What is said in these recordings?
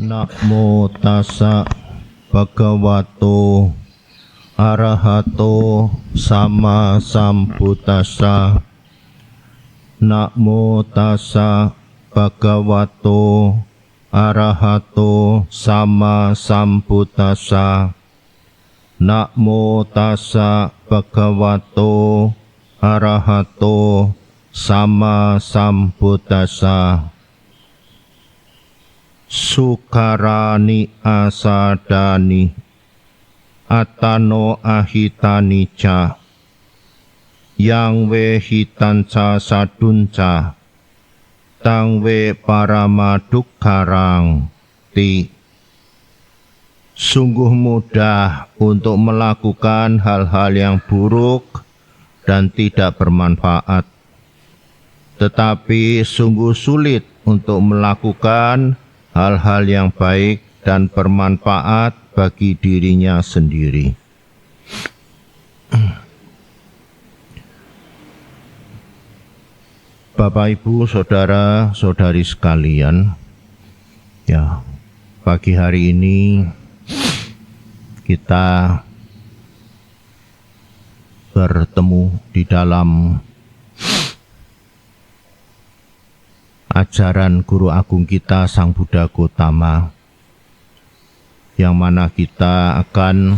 Namo tassa bhagavato arahato sama sambuddhassa. Namo tassa bhagavato arahato sama sambuddhassa. Namo tassa bhagavato arahato sama sambuddhassa. Sukarani asadani atano ahitani ca yang we hitanca sadunca tang we paramadukkarang ti. Sungguh mudah untuk melakukan hal-hal yang buruk dan tidak bermanfaat, tetapi sungguh sulit untuk melakukan hal-hal yang baik dan bermanfaat bagi dirinya sendiri. Bapak, Ibu, Saudara, Saudari sekalian, ya, pagi hari ini kita bertemu di dalam ajaran Guru Agung kita Sang Buddha Gautama, yang mana kita akan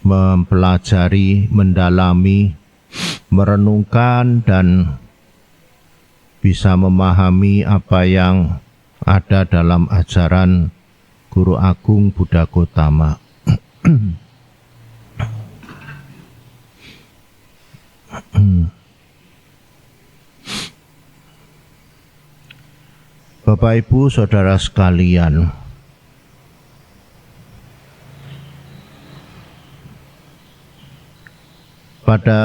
mempelajari, mendalami, merenungkan dan bisa memahami apa yang ada dalam ajaran Guru Agung Buddha Gautama. Bapak, Ibu, Saudara sekalian, pada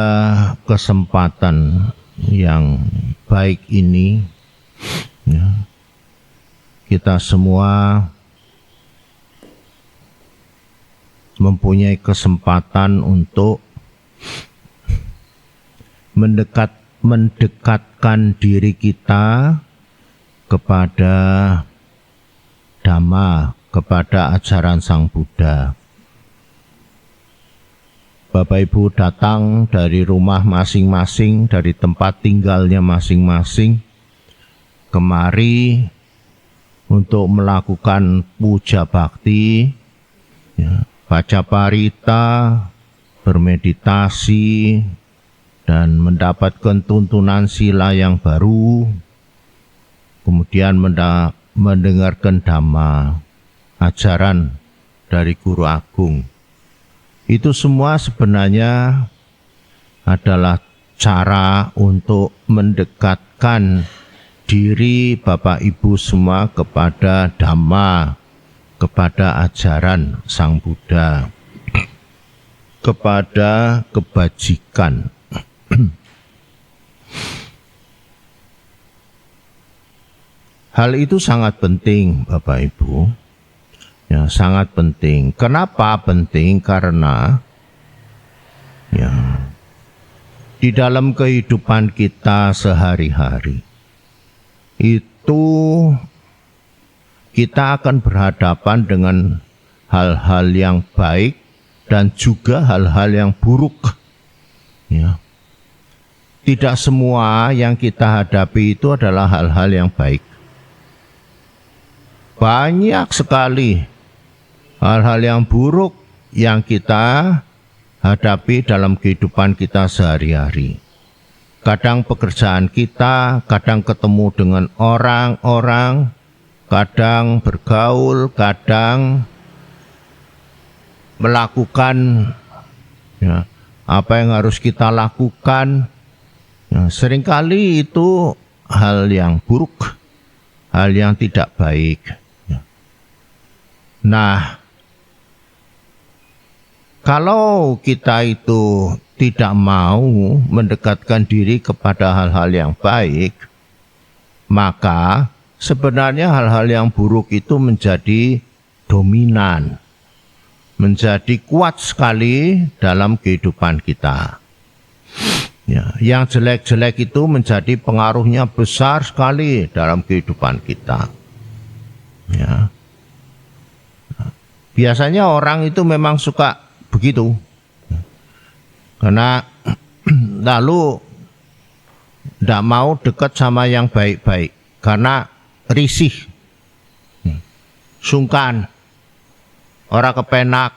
kesempatan yang baik ini, ya, kita semua mempunyai kesempatan untuk mendekatkan diri kita kepada Dhamma, kepada ajaran Sang Buddha. Bapak Ibu datang dari rumah masing-masing, dari tempat tinggalnya masing-masing, kemari untuk melakukan puja bakti, ya, baca parita, bermeditasi, dan mendapatkan tuntunan sila yang baru, kemudian mendengarkan Dhamma, ajaran dari Guru Agung. Itu semua sebenarnya adalah cara untuk mendekatkan diri Bapak Ibu semua kepada Dhamma, kepada ajaran Sang Buddha, kepada kebajikan. Hal itu sangat penting, Bapak Ibu. Ya, sangat penting. Kenapa penting? Karena ya, di dalam kehidupan kita sehari-hari itu kita akan berhadapan dengan hal-hal yang baik dan juga hal-hal yang buruk. Ya. Tidak semua yang kita hadapi itu adalah hal-hal yang baik. Banyak sekali hal-hal yang buruk yang kita hadapi dalam kehidupan kita sehari-hari. Kadang pekerjaan kita, kadang ketemu dengan orang-orang, kadang bergaul, kadang melakukan ya, apa yang harus kita lakukan. Ya, seringkali itu hal yang buruk, hal yang tidak baik. Nah, kalau kita itu tidak mau mendekatkan diri kepada hal-hal yang baik, maka sebenarnya hal-hal yang buruk itu menjadi dominan, menjadi kuat sekali dalam kehidupan kita. Ya, yang jelek-jelek itu menjadi pengaruhnya besar sekali dalam kehidupan kita. Ya. Biasanya orang itu memang suka begitu. Karena lalu tidak mau dekat sama yang baik-baik. Karena risih, sungkan, orang kepenak.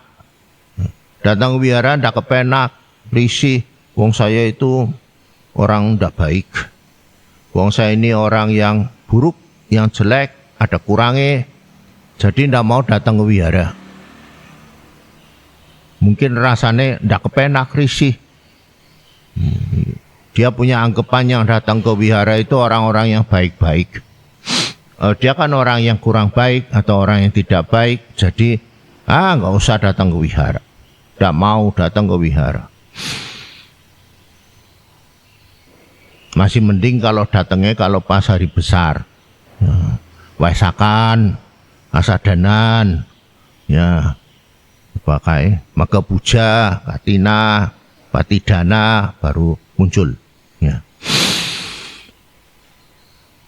Datang ke wihara tidak kepenak, risih. Wong saya itu orang tidak baik. Wong saya ini orang yang buruk, yang jelek, ada kurangnya. Jadi tidak mau datang ke wihara. Mungkin rasanya tidak kepenak, risih. Dia punya anggapan yang datang ke wihara itu orang-orang yang baik-baik. Dia kan orang yang kurang baik atau orang yang tidak baik. Jadi nggak usah datang ke wihara. Tidak mau datang ke wihara. Masih mending kalau datangnya kalau pas hari besar, ya, Waisakan, Asadanan, ya, pakai maka puja, katina, patidana baru muncul, ya.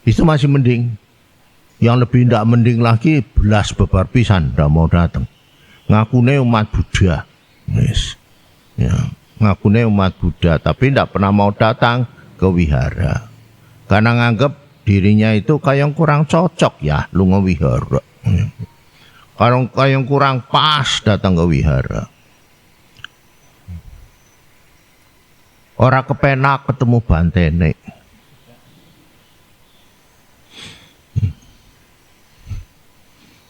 Itu masih mending. Yang lebih tidak mending lagi belas bebar pisan, tidak mau datang. Ngakune umat Buddha, yes, ya, ngakune umat Buddha, tapi tidak pernah mau datang ke wihara karena nganggap dirinya itu kayak kurang cocok ya lunga wihara, kayak kurang pas datang ke wihara. Orang kepenak ketemu bantene.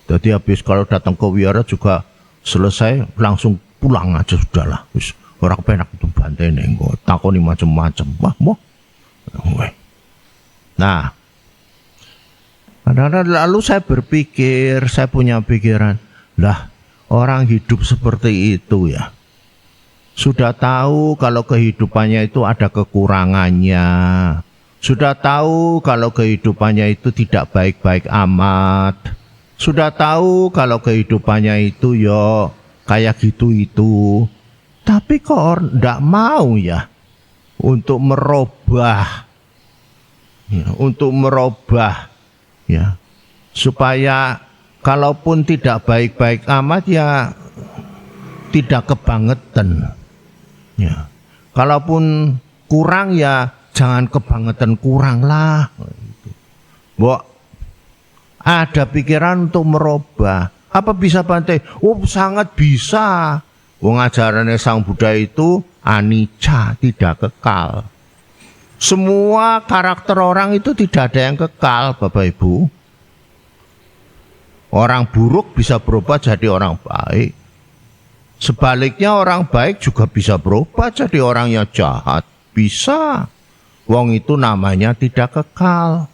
Jadi habis kalau datang ke wihara juga selesai langsung pulang aja sudahlah. Orang kepenak itu bantene kok takoni macam-macam. Wah, mau. Nah, lalu saya berpikir, saya punya pikiran, lah orang hidup seperti itu ya, sudah tahu kalau kehidupannya itu ada kekurangannya, sudah tahu kalau kehidupannya itu tidak baik-baik amat, sudah tahu kalau kehidupannya itu yo kayak gitu itu, tapi kok tidak mau ya untuk merubah, ya, supaya kalaupun tidak baik-baik amat ya tidak kebangetan, ya, kalaupun kurang ya jangan kebangetan kurang lah. Bo, ada pikiran untuk merubah. Apa bisa Bante? Oh sangat bisa. Wong ajarannya Sang Buddha itu anicca, tidak kekal. Semua karakter orang itu tidak ada yang kekal, Bapak Ibu. Orang buruk bisa berubah jadi orang baik. Sebaliknya orang baik juga bisa berubah jadi orang yang jahat. Bisa. Wong itu namanya tidak kekal.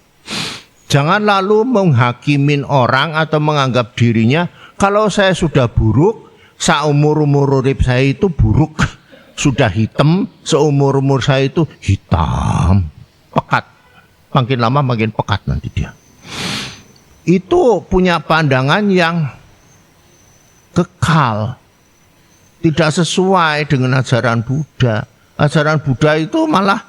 Jangan lalu menghakimin orang atau menganggap dirinya, kalau saya sudah buruk, seumur-umur urip saya itu buruk, sudah hitam, seumur-umur saya itu hitam, pekat, makin lama makin pekat nanti dia. Itu punya pandangan yang kekal, tidak sesuai dengan ajaran Buddha. Ajaran Buddha itu malah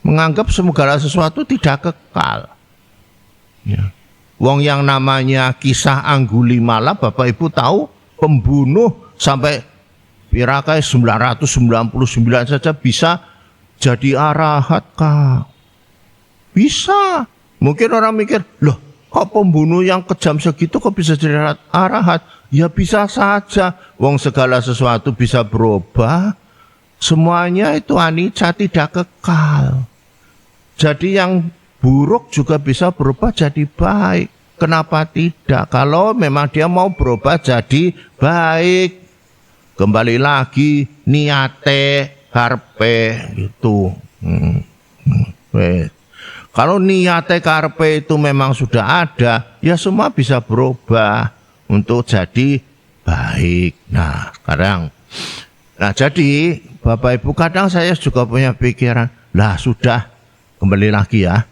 menganggap segala sesuatu tidak kekal. Ya. Wong yang namanya kisah Anggulimala, Bapak Ibu tahu, pembunuh sampai pirakai 999 saja bisa jadi arahat kah? Bisa. Mungkin orang mikir, loh kok pembunuh yang kejam segitu kok bisa jadi arahat? Ya bisa saja. Wong segala sesuatu bisa berubah. Semuanya itu anicca, tidak kekal. Jadi yang buruk juga bisa berubah jadi baik. Kenapa tidak? Kalau memang dia mau berubah jadi baik. Kembali lagi niate karpe gitu. Kalau niate karpe itu memang sudah ada, ya semua bisa berubah untuk jadi baik. Nah, sekarang. Nah, jadi Bapak Ibu kadang saya juga punya pikiran, lah sudah kembali lagi ya.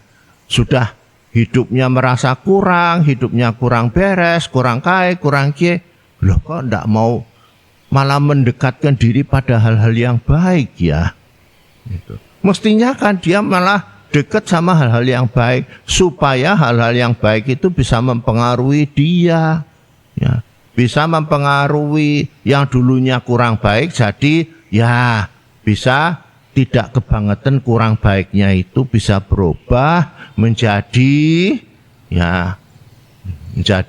Sudah hidupnya merasa kurang, hidupnya kurang beres, kurang kaya, kurang kie. Loh kok enggak mau malah mendekatkan diri pada hal-hal yang baik ya. Gitu. Mestinya kan dia malah dekat sama hal-hal yang baik, supaya hal-hal yang baik itu bisa mempengaruhi dia, ya, bisa mempengaruhi yang dulunya kurang baik, jadi ya bisa tidak kebangetan kurang baiknya itu bisa berubah menjadi ya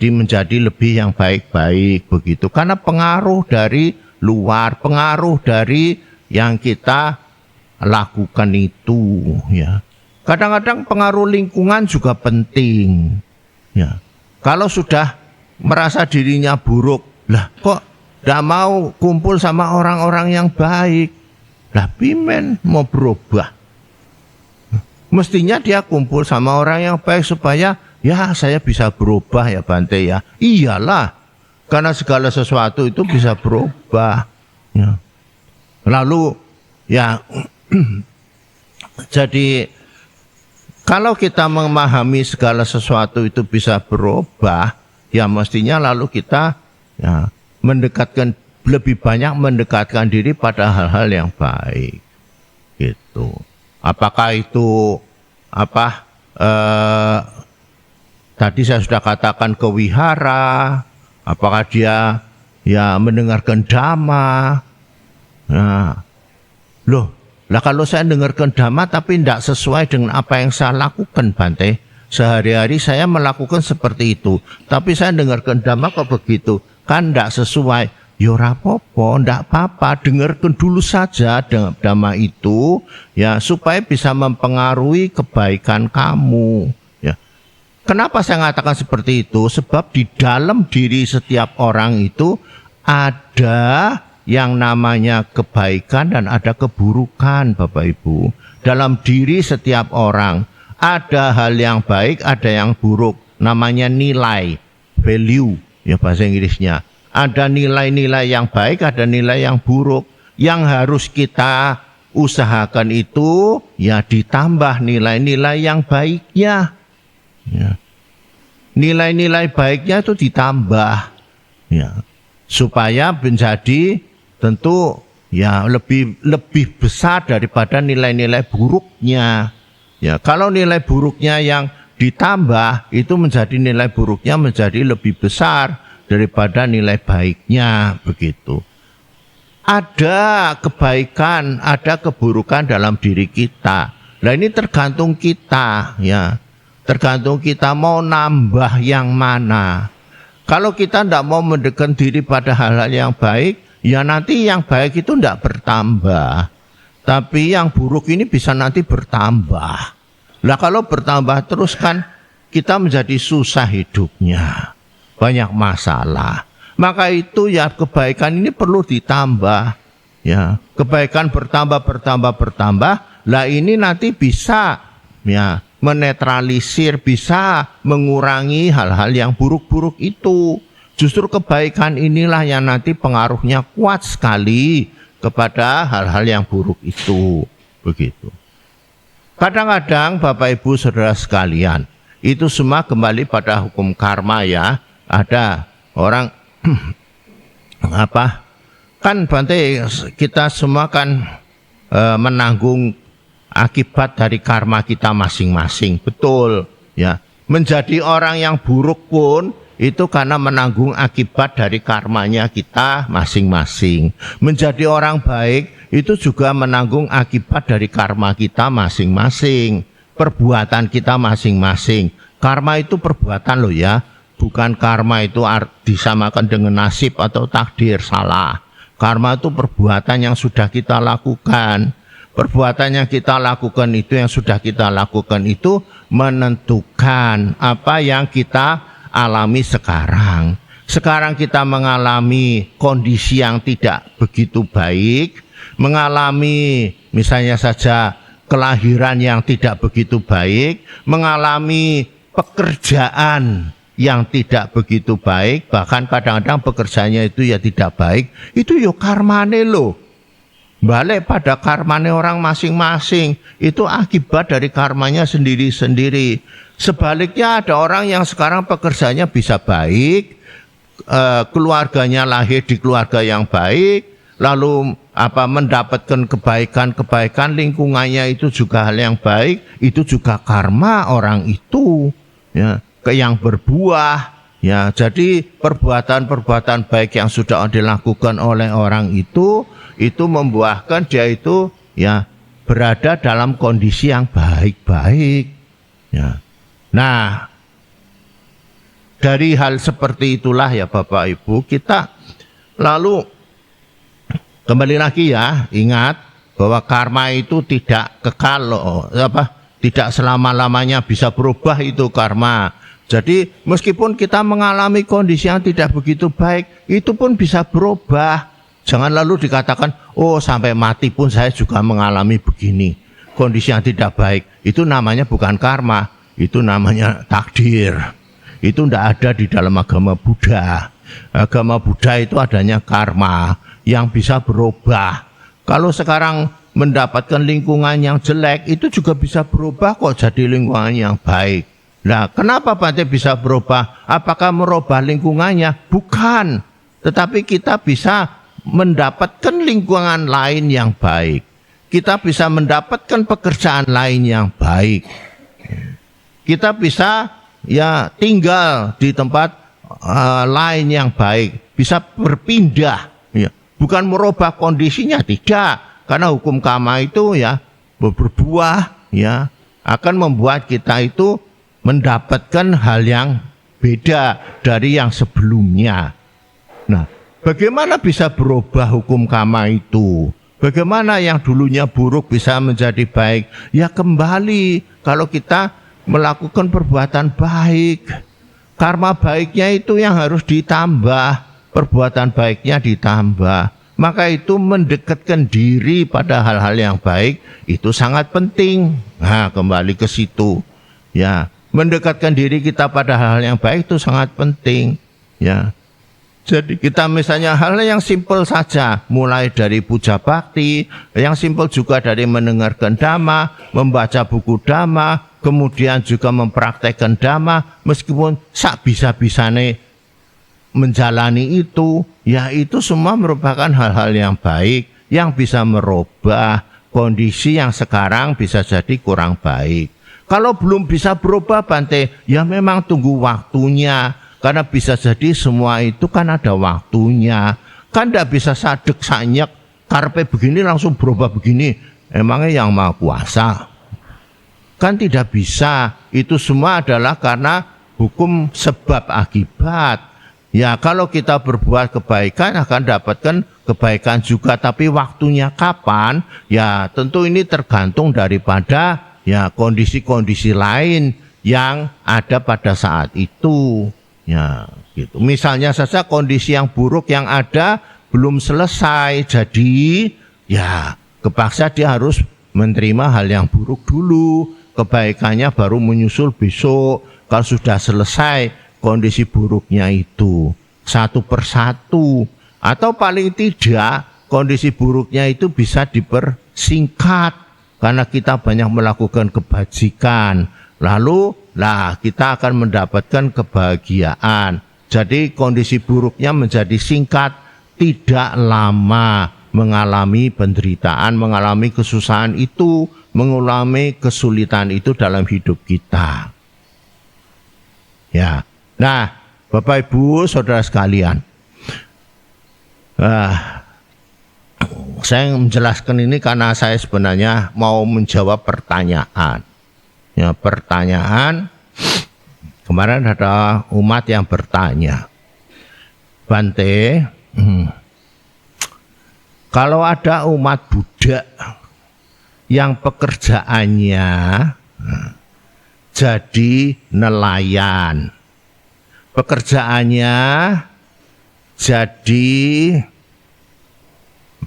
menjadi lebih yang baik-baik begitu, karena pengaruh dari luar, pengaruh dari yang kita lakukan itu, ya. Kadang-kadang pengaruh lingkungan juga penting, ya. Kalau sudah merasa dirinya buruk, lah kok tidak mau kumpul sama orang-orang yang baik, lah pimen mau berubah. Mestinya dia kumpul sama orang yang baik supaya ya saya bisa berubah ya Bante ya. Iyalah, karena segala sesuatu itu bisa berubah, ya. Lalu ya jadi kalau kita memahami segala sesuatu itu bisa berubah, ya mestinya lalu kita ya mendekatkan, lebih banyak mendekatkan diri pada hal-hal yang baik gitu. Apakah itu tadi saya sudah katakan ke wihara, apakah dia ya mendengarkan dhamma. Nah, loh, lah kalau saya dengarkan dhamma tapi tidak sesuai dengan apa yang saya lakukan Bante, sehari-hari saya melakukan seperti itu, tapi saya dengarkan dhamma kok begitu, kan tidak sesuai, ya rapopo, tidak apa-apa, dengarkan dulu saja dhamma itu, ya supaya bisa mempengaruhi kebaikan kamu, ya. Kenapa saya mengatakan seperti itu? Sebab di dalam diri setiap orang itu ada yang namanya kebaikan dan ada keburukan, Bapak Ibu. Dalam diri setiap orang ada hal yang baik, ada yang buruk. Namanya nilai, value, ya bahasa Inggrisnya. Ada nilai-nilai yang baik, ada nilai yang buruk. Yang harus kita usahakan itu ya ditambah nilai-nilai yang baiknya. Ya. Nilai-nilai baiknya itu ditambah, ya, supaya menjadi tentu ya lebih besar daripada nilai-nilai buruknya. Ya, kalau nilai buruknya yang ditambah itu menjadi nilai buruknya menjadi lebih besar daripada nilai baiknya begitu. Ada kebaikan, ada keburukan dalam diri kita. Nah ini tergantung kita, ya. Tergantung kita mau nambah yang mana. Kalau kita tidak mau mendekatkan diri pada hal-hal yang baik, ya nanti yang baik itu tidak bertambah. Tapi yang buruk ini bisa nanti bertambah. Lah kalau bertambah terus kan kita menjadi susah hidupnya. Banyak masalah. Maka itu ya kebaikan ini perlu ditambah. Ya, kebaikan bertambah. Lah ini nanti bisa ya menetralisir, bisa mengurangi hal-hal yang buruk-buruk itu. Justru kebaikan inilah yang nanti pengaruhnya kuat sekali kepada hal-hal yang buruk itu. Begitu. Kadang-kadang Bapak Ibu Saudara sekalian, itu semua kembali pada hukum karma ya. Ada orang kan Bante, kita semua kan menanggung akibat dari karma kita masing-masing, betul ya. Menjadi orang yang buruk pun itu karena menanggung akibat dari karmanya kita masing-masing. Menjadi orang baik itu juga menanggung akibat dari karma kita masing-masing, perbuatan kita masing-masing. Karma itu perbuatan loh ya, bukan karma itu disamakan dengan nasib atau takdir, salah. Karma itu perbuatan yang sudah kita lakukan. Perbuatan yang kita lakukan itu, yang sudah kita lakukan itu menentukan apa yang kita alami sekarang. Sekarang kita mengalami kondisi yang tidak begitu baik, mengalami misalnya saja kelahiran yang tidak begitu baik, mengalami pekerjaan yang tidak begitu baik, bahkan kadang-kadang pekerjaannya itu ya tidak baik, itu ya karmane loh. Balik pada karmanya orang masing-masing, itu akibat dari karmanya sendiri-sendiri. Sebaliknya ada orang yang sekarang pekerjaannya bisa baik, keluarganya lahir di keluarga yang baik, lalu mendapatkan kebaikan-kebaikan, lingkungannya itu juga hal yang baik, itu juga karma orang itu, ya, yang berbuah. Ya, jadi perbuatan-perbuatan baik yang sudah dilakukan oleh orang itu membuahkan dia itu ya berada dalam kondisi yang baik-baik. Ya. Nah, dari hal seperti itulah ya Bapak Ibu, kita lalu kembali lagi ya, ingat bahwa karma itu tidak kekal loh, tidak selama-lamanya bisa berubah itu karma. Jadi meskipun kita mengalami kondisi yang tidak begitu baik, itu pun bisa berubah. Jangan lalu dikatakan, oh sampai mati pun saya juga mengalami begini. Kondisi yang tidak baik, itu namanya bukan karma, itu namanya takdir. Itu tidak ada di dalam agama Buddha. Agama Buddha itu adanya karma yang bisa berubah. Kalau sekarang mendapatkan lingkungan yang jelek, itu juga bisa berubah kok jadi lingkungan yang baik. Nah, kenapa Bante bisa berubah? Apakah merubah lingkungannya? Bukan. Tetapi kita bisa mendapatkan lingkungan lain yang baik. Kita bisa mendapatkan pekerjaan lain yang baik. Kita bisa ya tinggal di tempat lain yang baik. Bisa berpindah. Ya. Bukan merubah kondisinya, tidak. Karena hukum karma itu ya berbuah ya akan membuat kita itu mendapatkan hal yang beda dari yang sebelumnya. Nah, bagaimana bisa berubah hukum karma itu? Bagaimana yang dulunya buruk bisa menjadi baik? Ya kembali kalau kita melakukan perbuatan baik. Karma baiknya itu yang harus ditambah, perbuatan baiknya ditambah. Maka itu mendekatkan diri pada hal-hal yang baik itu sangat penting. Nah, kembali ke situ. Ya, mendekatkan diri kita pada hal-hal yang baik itu sangat penting, ya. Jadi kita misalnya hal yang simpel saja, mulai dari puja bakti, yang simpel juga dari mendengarkan dhamma, membaca buku dhamma, kemudian juga mempraktekkan dhamma, meskipun sak bisa-bisane menjalani itu, ya itu semua merupakan hal-hal yang baik, yang bisa merubah kondisi yang sekarang bisa jadi kurang baik. Kalau belum bisa berubah Bante, ya memang tunggu waktunya. Karena bisa jadi semua itu kan ada waktunya. Kan tidak bisa sadek sanyek, karpe begini langsung berubah begini. Emangnya yang Maha Kuasa? Kan tidak bisa. Itu semua adalah karena hukum sebab akibat. Ya kalau kita berbuat kebaikan akan dapatkan kebaikan juga. Tapi waktunya kapan? Ya tentu ini tergantung daripada ya kondisi-kondisi lain yang ada pada saat itu. Ya, gitu. Misalnya saja kondisi yang buruk yang ada belum selesai, jadi ya kepaksa dia harus menerima hal yang buruk dulu. Kebaikannya baru menyusul besok. Kalau sudah selesai kondisi buruknya itu satu persatu, atau paling tidak kondisi buruknya itu bisa dipersingkat. Karena kita banyak melakukan kebajikan, lalu kita akan mendapatkan kebahagiaan. Jadi kondisi buruknya menjadi singkat, tidak lama mengalami penderitaan, mengalami kesusahan itu, mengalami kesulitan itu dalam hidup kita. Ya, nah Bapak Ibu Saudara sekalian, saya menjelaskan ini karena saya sebenarnya mau menjawab pertanyaan. Ya, pertanyaan kemarin ada umat yang bertanya, Bante, kalau ada umat Buddha yang pekerjaannya jadi nelayan, pekerjaannya jadi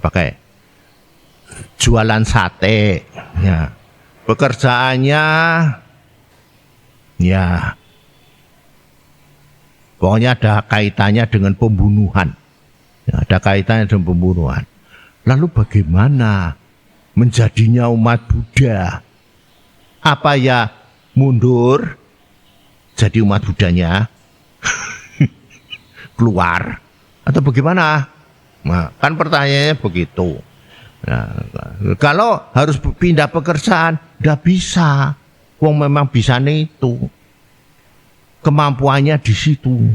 pakai jualan sate, ya. Pekerjaannya ya pokoknya ada kaitannya dengan pembunuhan, ya, ada kaitannya dengan pembunuhan. Lalu bagaimana menjadinya umat Buddha? Apa ya mundur jadi umat Buddhanya keluar atau bagaimana? Nah, kan pertanyaannya begitu. Nah, kalau harus pindah pekerjaan, tidak bisa. Wong memang bisanya itu, kemampuannya di situ.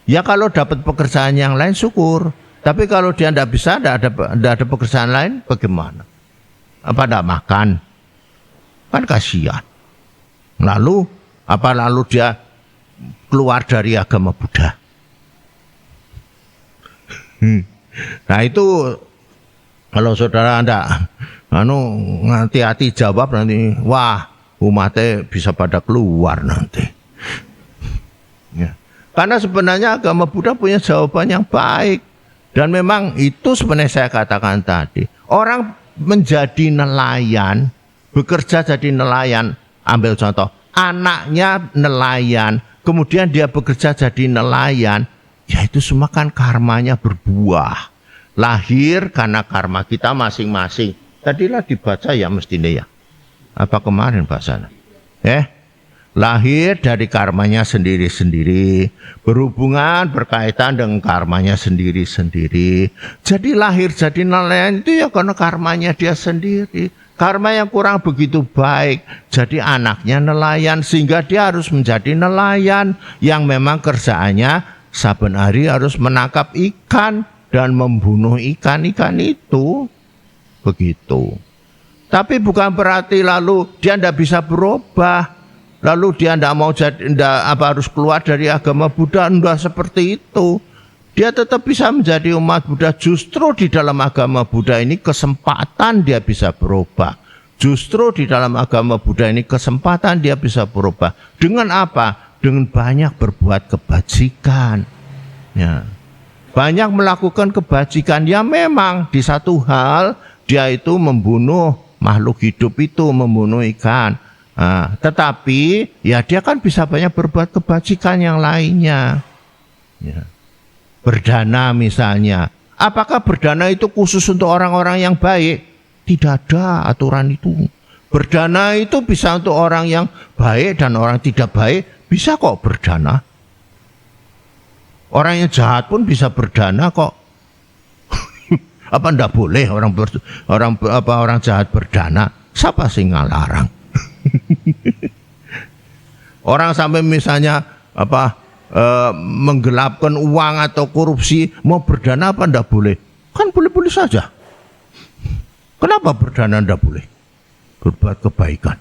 Ya kalau dapat pekerjaan yang lain syukur. Tapi kalau dia tidak bisa, tidak ada pekerjaan lain, bagaimana? Apa tidak makan? Kan kasihan. Lalu dia keluar dari agama Buddha? Nah itu kalau saudara Anda hati-hati jawab nanti, wah umatnya bisa pada keluar nanti. Ya. Karena sebenarnya agama Buddha punya jawaban yang baik. Dan memang itu sebenarnya saya katakan tadi. Orang menjadi nelayan, bekerja jadi nelayan. Ambil contoh, anaknya nelayan, kemudian dia bekerja jadi nelayan. Ya itu semua kan karmanya berbuah. Lahir karena karma kita masing-masing. Tadilah dibaca ya mestinya ya. Apa kemarin bahasanya? Lahir dari karmanya sendiri-sendiri, berhubungan berkaitan dengan karmanya sendiri-sendiri. Jadi lahir jadi nelayan itu ya karena karmanya dia sendiri. Karma yang kurang begitu baik, jadi anaknya nelayan sehingga dia harus menjadi nelayan yang memang kerjaannya saben hari harus menangkap ikan dan membunuh ikan-ikan itu. Begitu. Tapi bukan berarti lalu dia tidak bisa berubah. Lalu dia tidak mau harus keluar dari agama Buddha, enggak seperti itu. Dia tetap bisa menjadi umat Buddha. Justru di dalam agama Buddha ini kesempatan dia bisa berubah. Justru di dalam agama Buddha ini kesempatan dia bisa berubah. Dengan apa? Dengan banyak berbuat kebajikan. Ya. Banyak melakukan kebajikan. Ya memang di satu hal dia itu membunuh makhluk hidup itu, membunuh ikan. Nah, tetapi ya dia kan bisa banyak berbuat kebajikan yang lainnya. Ya. Berdana misalnya. Apakah berdana itu khusus untuk orang-orang yang baik? Tidak ada aturan itu. Berdana itu bisa untuk orang yang baik dan orang tidak baik. Bisa kok berdana. Orang yang jahat pun bisa berdana kok. Apa enggak boleh orang jahat berdana? Siapa sih ngalarang? Orang sampai misalnya menggelapkan uang atau korupsi, mau berdana apa ndak boleh? Kan boleh-boleh saja. Kenapa berdana ndak boleh? Berbuat kebaikan.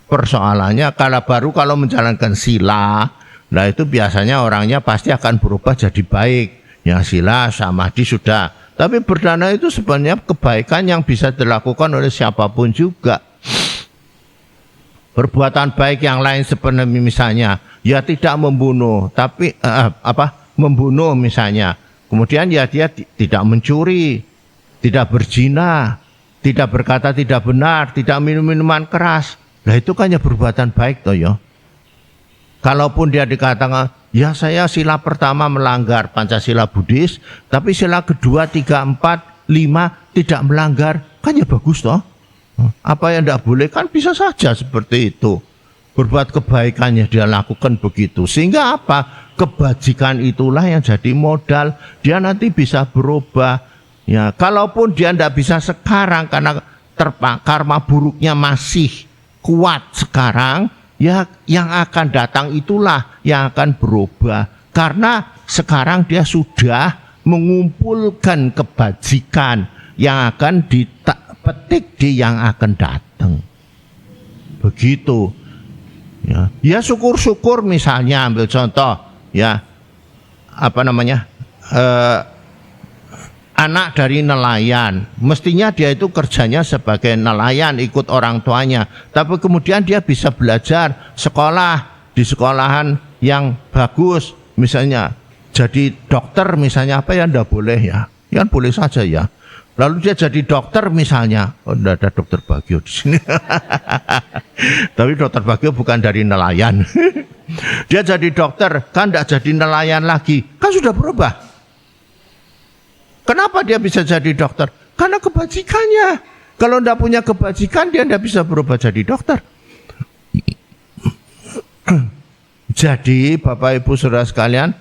Persoalannya kalau menjalankan sila, nah itu biasanya orangnya pasti akan berubah jadi baik. Yang sila samadhi sudah. Tapi berdana itu sebenarnya kebaikan yang bisa dilakukan oleh siapapun juga. Perbuatan baik yang lain seperti misalnya ya tidak membunuh, tapi membunuh misalnya. Kemudian ya dia tidak mencuri, tidak berzina, tidak berkata tidak benar, tidak minum minuman keras. Nah itu kan ya perbuatan baik toh ya. Kalaupun dia dikatakan ya saya sila pertama melanggar Pancasila Buddhis, tapi sila kedua, 3, 4, 5 tidak melanggar, kan ya bagus toh. Apa yang tidak boleh kan bisa saja seperti itu. Berbuat kebaikannya dia lakukan begitu. Sehingga apa? Kebajikan itulah yang jadi modal. Dia nanti bisa berubah. Ya, kalaupun dia tidak bisa sekarang karena karma buruknya masih kuat sekarang, ya yang akan datang itulah yang akan berubah. Karena sekarang dia sudah mengumpulkan kebajikan yang akan petik di yang akan datang. Begitu. Ya syukur-syukur misalnya ambil contoh ya anak dari nelayan. Mestinya dia itu kerjanya sebagai nelayan ikut orang tuanya. Tapi kemudian dia bisa belajar sekolah di sekolahan yang bagus. Misalnya jadi dokter misalnya apa ya enggak boleh ya. Ya boleh saja ya. Lalu dia jadi dokter misalnya, enggak ada dokter Bagio di sini. Tapi dokter Bagio bukan dari nelayan. Dia jadi dokter, kan enggak jadi nelayan lagi, kan sudah berubah. Kenapa dia bisa jadi dokter? Karena kebajikannya. Kalau enggak punya kebajikan, dia enggak bisa berubah jadi dokter. Jadi Bapak Ibu Saudara sekalian,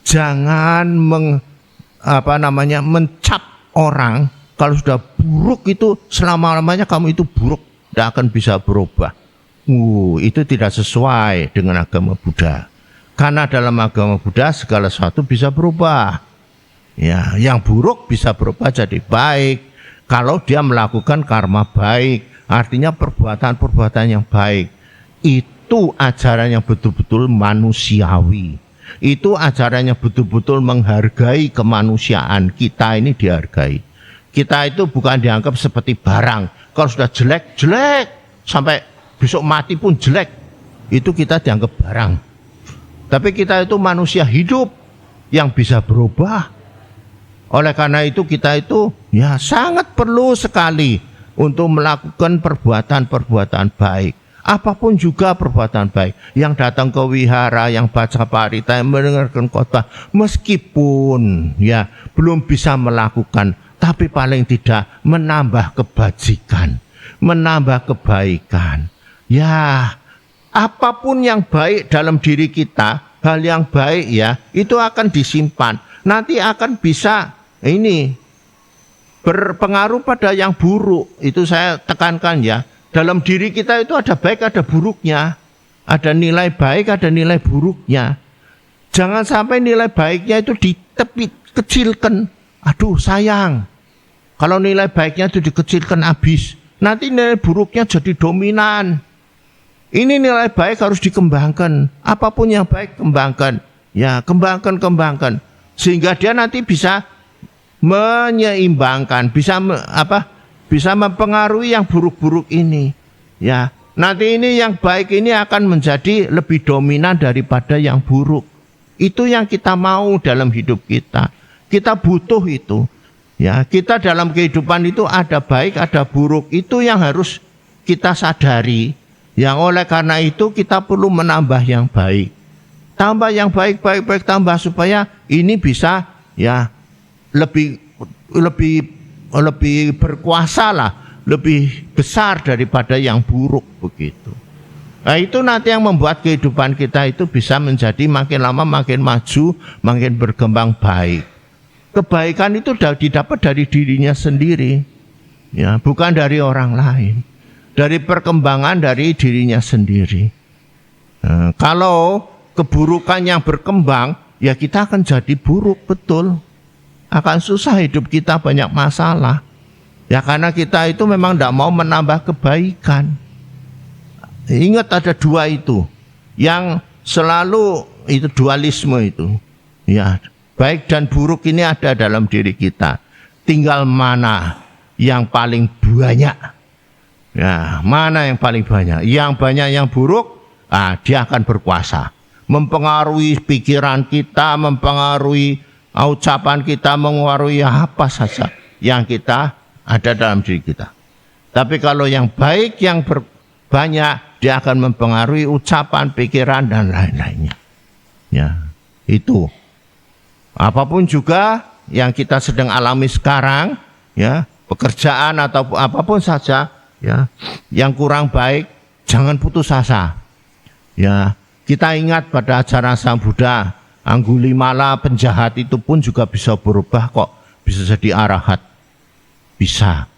jangan mencap orang kalau sudah buruk itu selama-lamanya kamu itu buruk, tidak akan bisa berubah. Itu tidak sesuai dengan agama Buddha. Karena dalam agama Buddha segala sesuatu bisa berubah. Ya, yang buruk bisa berubah jadi baik kalau dia melakukan karma baik, artinya perbuatan-perbuatan yang baik. Itu ajaran yang betul-betul manusiawi. Itu ajaran yang betul-betul menghargai kemanusiaan. Kita ini dihargai. Kita itu bukan dianggap seperti barang. Kalau sudah jelek, jelek. Sampai besok mati pun jelek. Itu kita dianggap barang. Tapi kita itu manusia hidup yang bisa berubah. Oleh karena itu kita itu ya sangat perlu sekali untuk melakukan perbuatan-perbuatan baik. Apapun juga perbuatan baik, yang datang ke wihara, yang baca parita, yang mendengarkan khotbah, meskipun ya belum bisa melakukan, tapi paling tidak menambah kebajikan, menambah kebaikan. Ya, apapun yang baik dalam diri kita, hal yang baik ya, itu akan disimpan. Nanti akan bisa ini berpengaruh pada yang buruk. Itu saya tekankan ya. Dalam diri kita itu ada baik, ada buruknya. Ada nilai baik, ada nilai buruknya. Jangan sampai nilai baiknya itu dikecilkan. Aduh sayang. Kalau nilai baiknya itu dikecilkan habis. Nanti nilai buruknya jadi dominan. Ini nilai baik harus dikembangkan. Apapun yang baik kembangkan. Ya kembangkan. Sehingga dia nanti bisa menyeimbangkan. Bisa mempengaruhi yang buruk-buruk ini. Ya, nanti ini yang baik ini akan menjadi lebih dominan daripada yang buruk. Itu yang kita mau dalam hidup kita. Kita butuh itu. Ya, kita dalam kehidupan itu ada baik, ada buruk. Itu yang harus kita sadari. Yang oleh karena itu kita perlu menambah yang baik. Tambah yang baik tambah supaya ini bisa ya lebih berkuasa lah, lebih besar daripada yang buruk begitu. Nah itu nanti yang membuat kehidupan kita itu bisa menjadi makin lama makin maju, makin berkembang baik. Kebaikan itu didapat dari dirinya sendiri, ya bukan dari orang lain, dari perkembangan dari dirinya sendiri. Nah, kalau keburukan yang berkembang, ya kita akan jadi buruk betul. Akan susah hidup kita, banyak masalah. Ya karena kita itu memang tidak mau menambah kebaikan. Ingat ada dua itu. Yang selalu itu dualisme itu. Ya, baik dan buruk ini ada dalam diri kita. Tinggal mana yang paling banyak. Ya, mana yang paling banyak? Yang banyak yang buruk, dia akan berkuasa. Mempengaruhi pikiran kita, mempengaruhi ucapan kita, mengaruhi apa saja yang kita ada dalam diri kita. Tapi kalau yang baik, yang banyak, dia akan mempengaruhi ucapan, pikiran dan lain-lainnya. Ya, itu. Apapun juga yang kita sedang alami sekarang, ya, pekerjaan atau apapun saja, ya, yang kurang baik, jangan putus asa. Ya, kita ingat pada ajaran Sang Buddha, Anggulimala penjahat itu pun juga bisa berubah kok, bisa jadi arahat. Bisa.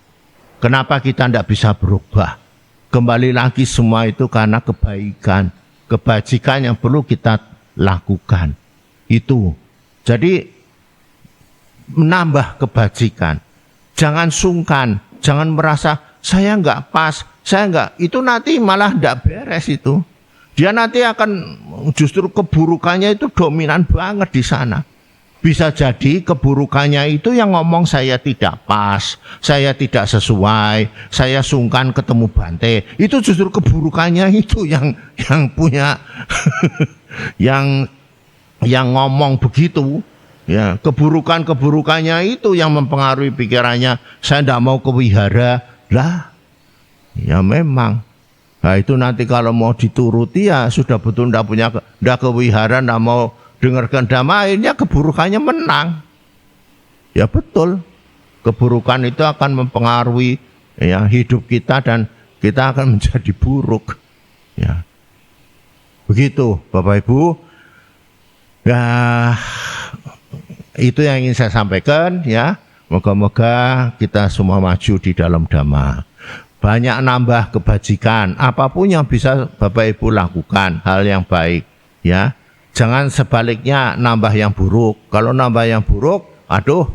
Kenapa kita tidak bisa berubah? Kembali lagi semua itu karena kebaikan, kebajikan yang perlu kita lakukan. Itu. Jadi menambah kebajikan. Jangan sungkan, jangan merasa saya enggak pas, saya enggak. Itu nanti malah enggak beres itu. Dia nanti akan justru keburukannya itu dominan banget di sana. Bisa jadi keburukannya itu yang ngomong saya tidak pas, saya tidak sesuai, saya sungkan ketemu Bante. Itu justru keburukannya itu yang punya yang ngomong begitu. Ya, keburukannya itu yang mempengaruhi pikirannya. Saya tidak mau ke wihara. Lah, ya memang. Nah itu nanti kalau mau dituruti ya sudah betul tidak ke wihara, tidak mau dengarkan dhamma, akhirnya keburukannya menang. Ya betul, keburukan itu akan mempengaruhi ya hidup kita dan kita akan menjadi buruk. Ya, begitu Bapak Ibu. Ya itu yang ingin saya sampaikan ya. Moga-moga kita semua maju di dalam dhamma. Banyak nambah kebajikan, apapun yang bisa Bapak Ibu lakukan, hal yang baik, ya. Jangan sebaliknya nambah yang buruk. Kalau nambah yang buruk, aduh,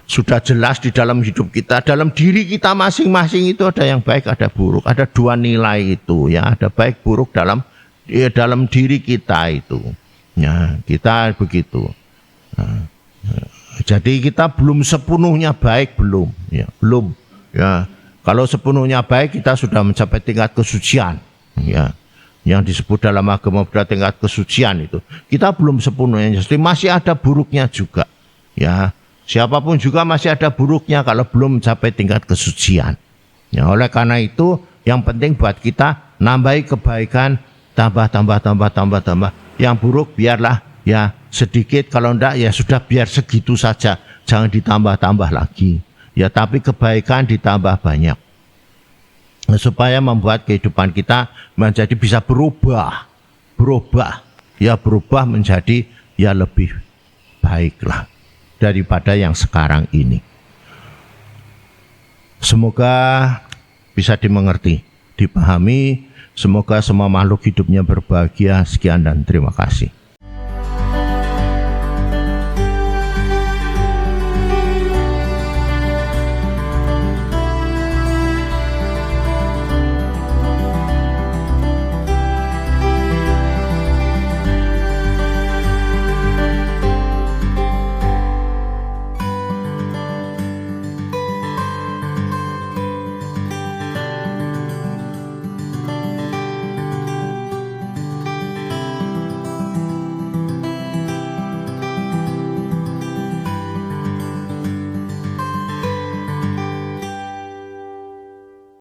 sudah jelas di dalam hidup kita, dalam diri kita masing-masing itu ada yang baik, ada buruk, ada dua nilai itu, ya. Ada baik buruk dalam diri kita itu, ya. Kita begitu. Nah, jadi kita belum sepenuhnya baik, belum, ya. Kalau sepenuhnya baik, kita sudah mencapai tingkat kesucian, ya. Yang disebut dalam agama Buddha tingkat kesucian itu. Kita belum sepenuhnya, jadi masih ada buruknya juga, ya. Siapapun juga masih ada buruknya kalau belum mencapai tingkat kesucian. Ya, oleh karena itu, yang penting buat kita nambahi kebaikan, tambah. Yang buruk biarlah ya sedikit, kalau enggak ya sudah biar segitu saja, jangan ditambah-tambah lagi. Ya, tapi kebaikan ditambah banyak. Supaya membuat kehidupan kita menjadi bisa berubah menjadi ya lebih baiklah daripada yang sekarang ini. Semoga bisa dimengerti, dipahami. Semoga semua makhluk hidupnya berbahagia. Sekian dan terima kasih.